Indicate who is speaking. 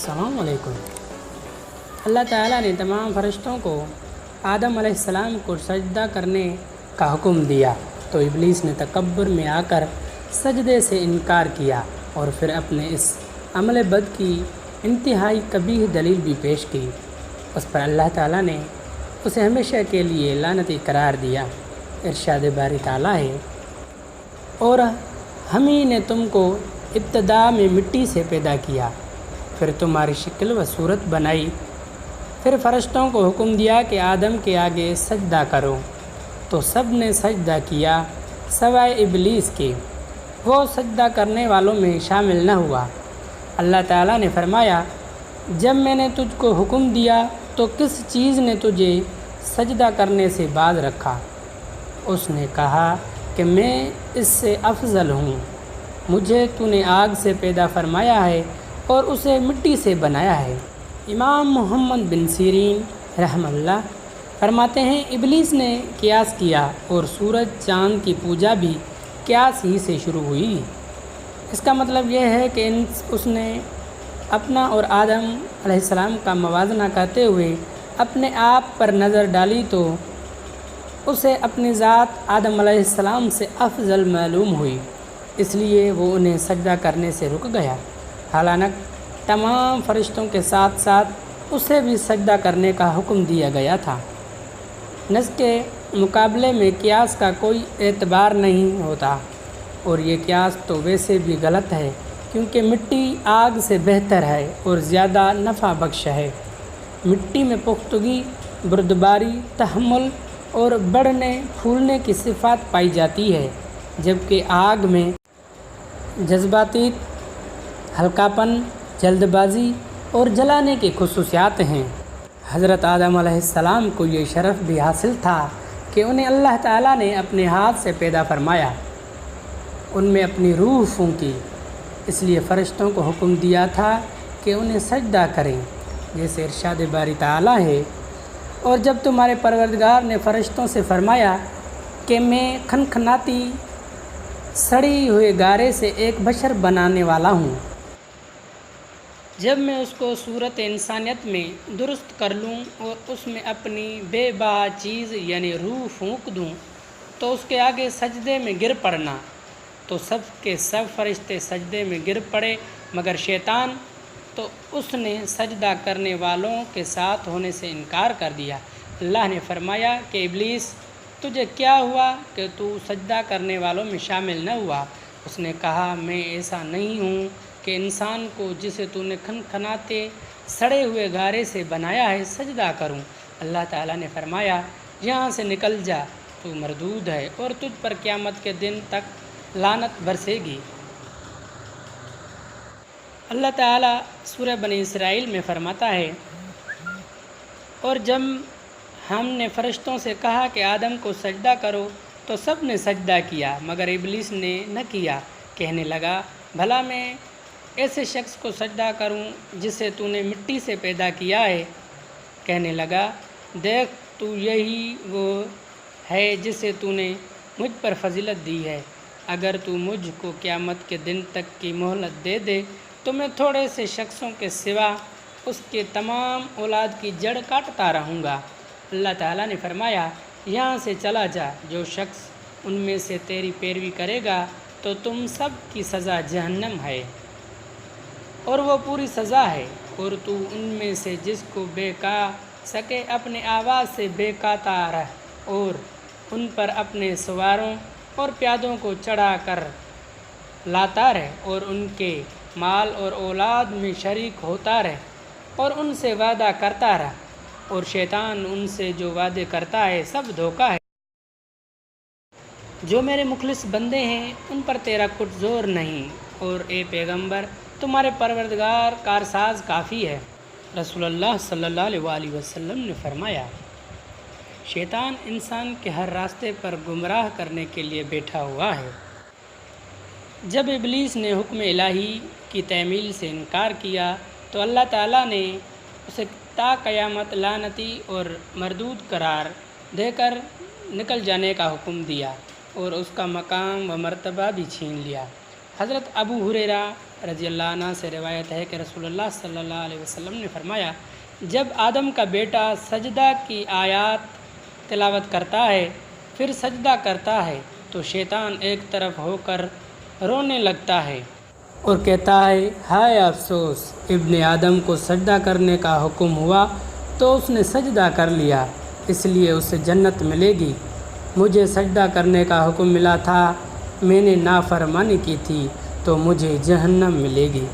Speaker 1: अस्सलाम वालेकुम। अल्लाह ताला ने तमाम फरिश्तों को आदम अलैहिस्सलाम को सजदा करने का हुक्म दिया, तो इब्लीस ने तकब्बुर में आकर सजदे से इनकार किया और फिर अपने इस अमल बद की इंतहाई कबीह दलील भी पेश की। उस पर अल्लाह ताला ने उसे हमेशा के लिए लानती करार दिया। इरशाद बारी ताला है, और हम ही ने तुमको इब्तदा में मिट्टी से पैदा किया, फिर तुम्हारी शक्ल व सूरत बनाई, फिर फरिश्तों को हुक्म दिया कि आदम के आगे सजदा करो, तो सब ने सजदा किया सवाए इब्लीस के, वो सजदा करने वालों में शामिल न हुआ। अल्लाह ताला ने फरमाया, जब मैंने तुझको हुक्म दिया तो किस चीज़ ने तुझे सजदा करने से बाज रखा? उसने कहा कि मैं इससे अफजल हूँ, मुझे तूने आग से पैदा फरमाया है और उसे मिट्टी से बनाया है। इमाम मोहम्मद बिन सीरीन रहमतुल्लाह फरमाते हैं, इब्लीस ने कियास किया और सूरज चाँद की पूजा भी कियास ही से शुरू हुई। इसका मतलब यह है कि उसने अपना और आदम अलैहिस्सलाम का मवाजना करते हुए अपने आप पर नज़र डाली तो उसे अपनी ज़ात आदम अलैहिस्सलाम से अफजल मालूम हुई, इसलिए वो उन्हें सजदा करने से रुक गया। हालांकि तमाम फरिश्तों के साथ साथ उसे भी सजदा करने का हुक्म दिया गया था। नस के मुकाबले में कियास का कोई एतबार नहीं होता, और ये कियास तो वैसे भी गलत है, क्योंकि मिट्टी आग से बेहतर है और ज़्यादा नफ़ा बख्श है। मिट्टी में पुख्तगी, बुर्दबारी, तहम्मुल और बढ़ने फूलने की सिफ़ात पाई जाती है, जबकि आग में जज्बाती, हल्कापन, जल्दबाजी और जलाने की खुसूसियात हैं। हज़रत आदम अलैहिस्सलाम को ये शरफ़ भी हासिल था कि उन्हें अल्लाह ताला ने अपने हाथ से पैदा फरमाया, उनमें अपनी रूह फूंकी, इसलिए फ़रिश्तों को हुक्म दिया था कि उन्हें सजदा करें। जैसे इरशाद बारी ताला है, और जब तुम्हारे परवरदिगार ने फ़रिश्तों से फरमाया कि मैं खनखनाती सड़ी हुए गारे से एक बशर बनाने वाला हूँ, जब मैं उसको सूरत इंसानियत में दुरुस्त कर लूँ और उसमें अपनी बेबा चीज़ यानी रूह फूंक दूँ, तो उसके आगे सजदे में गिर पड़ना। तो सब के सब फरिश्ते सजदे में गिर पड़े, मगर शैतान तो उसने सजदा करने वालों के साथ होने से इनकार कर दिया। अल्लाह ने फरमाया कि इब्लीस, तुझे क्या हुआ कि तू सजदा करने वालों में शामिल न हुआ? उसने कहा, मैं ऐसा नहीं हूँ कि इंसान को जिसे तूने खनखनाते सड़े हुए गारे से बनाया है सजदा करूँ। अल्लाह ताला ने फरमाया, यहाँ से निकल जा, तू मरदूद है और तुझ पर क़यामत के दिन तक लानत बरसेगी। अल्लाह ताला सूरह बनी इसराइल में फरमाता है, और जब हमने फ़रिश्तों से कहा कि आदम को सजदा करो, तो सब ने सजदा किया, मगर इब्लीस ने न किया। कहने लगा, भला मैं ऐसे शख्स को सजदा करूं जिसे तूने मिट्टी से पैदा किया है? कहने लगा, देख, तू यही वो है जिसे तूने मुझ पर फजीलत दी है। अगर तू मुझको क़यामत के दिन तक की मोहलत दे दे तो मैं थोड़े से शख्सों के सिवा उसके तमाम औलाद की जड़ काटता रहूँगा। अल्लाह ताला ने फरमाया, यहाँ से चला जा, जो शख्स उनमें से तेरी पैरवी करेगा तो तुम सब की सज़ा जहन्नम है, और वो पूरी सज़ा है। और तू उनमें से जिसको बेका सके अपने आवाज़ से बेकाता रह, और उन पर अपने सवारों और प्यादों को चढ़ा कर लाता रहे, और उनके माल और औलाद में शरीक होता रहे, और उनसे वादा करता रहा, और शैतान उनसे जो वादे करता है सब धोखा है। जो मेरे मुखलिस बंदे हैं उन पर तेरा कुछ ज़ोर नहीं, और ए पैगंबर, तुम्हारे परवरदिगार कारसाज काफ़ी है। रसूलुल्लाह सल्लल्लाहु अलैहि वसल्लम ने फरमाया, शैतान इंसान के हर रास्ते पर गुमराह करने के लिए बैठा हुआ है। जब इब्लीस ने हुक्म इलाही की तमील से इनकार किया, तो अल्लाह ताला ने उसे ता क़यामत लानती और मरदूद करार देकर निकल जाने का हुक्म दिया और उसका मकाम व मर्तबा भी छीन लिया। हज़रत अबू हुरैरा رضی اللہ عنہ سے روایت ہے کہ رسول اللہ صلی اللہ علیہ وسلم نے فرمایا، جب آدم کا بیٹا سجدہ کی آیات تلاوت کرتا ہے پھر سجدہ کرتا ہے تو شیطان ایک طرف ہو کر رونے لگتا ہے اور کہتا ہے، ہائے افسوس، ابن آدم کو سجدہ کرنے کا حکم ہوا تو اس نے سجدہ کر لیا، اس لیے اسے جنت ملے گی۔ مجھے سجدہ کرنے کا حکم ملا تھا، میں نے نافرمانی کی تھی تو مجھے جہنم ملے گی۔